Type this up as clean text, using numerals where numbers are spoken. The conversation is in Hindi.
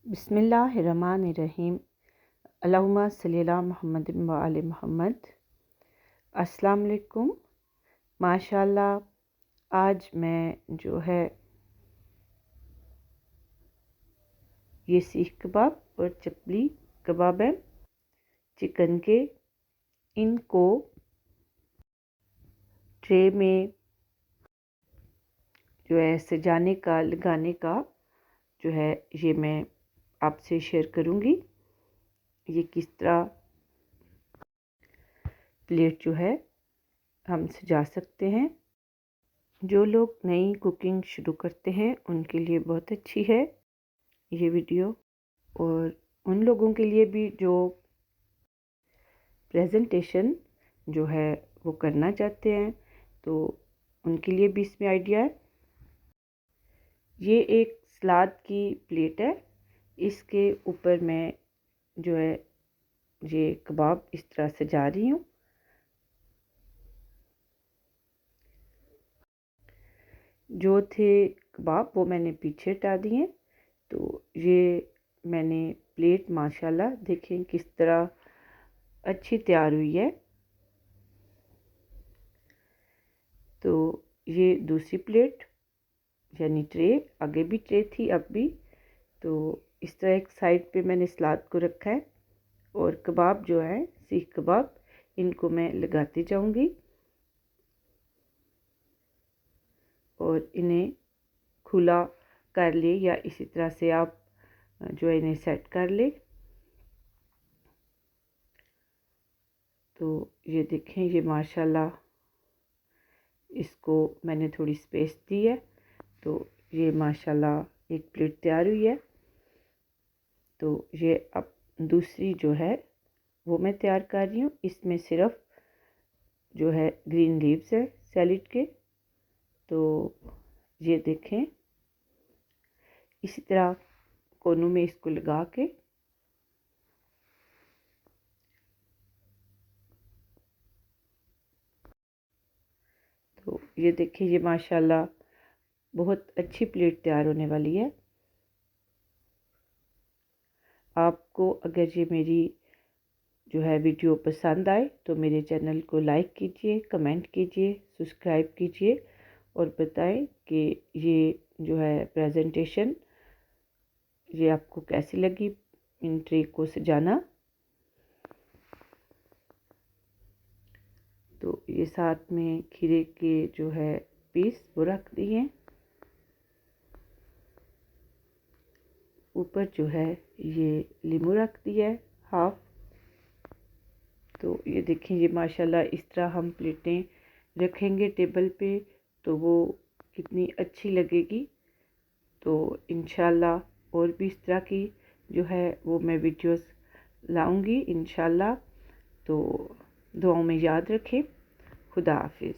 बिस्मिल्लाहिर्रहमानिर्रहीम। अल्लाहुम्मा सल्ली अला मुहम्मद व आले मुहम्मद। अस्सलाम वालेकुम। माशाल्लाह आज मैं जो है ये सीख कबाब और चपली कबाब है चिकन के, इनको ट्रे में जो है सजाने का लगाने का जो है ये मैं आपसे शेयर करूँगी। ये किस तरह प्लेट जो है हम सजा सकते हैं। जो लोग नई कुकिंग शुरू करते हैं उनके लिए बहुत अच्छी है ये वीडियो, और उन लोगों के लिए भी जो प्रेजेंटेशन जो है वो करना चाहते हैं तो उनके लिए भी इसमें आइडिया है। ये एक सलाद की प्लेट है, इसके ऊपर मैं जो है ये कबाब इस तरह सजा रही हूँ। जो थे कबाब वो मैंने पीछे हटा दिए। तो ये मैंने प्लेट माशाल्लाह देखें किस तरह अच्छी तैयार हुई है। तो ये दूसरी प्लेट यानी ट्रे, आगे भी ट्रे थी अब भी। तो इस तरह एक साइड पे मैंने सलाद को रखा है और कबाब जो है सीख कबाब इनको मैं लगाती जाऊंगी और इन्हें खुला कर ले या इसी तरह से आप जो है इन्हें सेट कर ले। तो ये देखें ये माशाल्लाह इसको मैंने थोड़ी स्पेस दी है तो ये माशाल्लाह एक प्लेट तैयार हुई है। तो ये अब दूसरी जो है वो मैं तैयार कर रही हूँ। इसमें सिर्फ जो है ग्रीन लीव्स है सैलेड के। तो ये देखें इसी तरह कोनों में इसको लगा के तो ये देखिए ये माशाल्लाह बहुत अच्छी प्लेट तैयार होने वाली है। आपको अगर ये मेरी जो है वीडियो पसंद आए तो मेरे चैनल को लाइक कीजिए, कमेंट कीजिए, सब्सक्राइब कीजिए और बताएं कि ये जो है प्रेजेंटेशन ये आपको कैसी लगी इन ट्रे को सजाना। तो ये साथ में खीरे के जो है पीस वो रख दिए, ऊपर जो है ये लीमू रख दिया है हाफ। तो ये देखें ये माशाल्लाह इस तरह हम प्लेटें रखेंगे टेबल पे तो वो कितनी अच्छी लगेगी। तो इंशाल्लाह और भी इस तरह की जो है वो मैं वीडियोस लाऊंगी इंशाल्लाह। तो दुआओं में याद रखें। खुदा हाफिज़।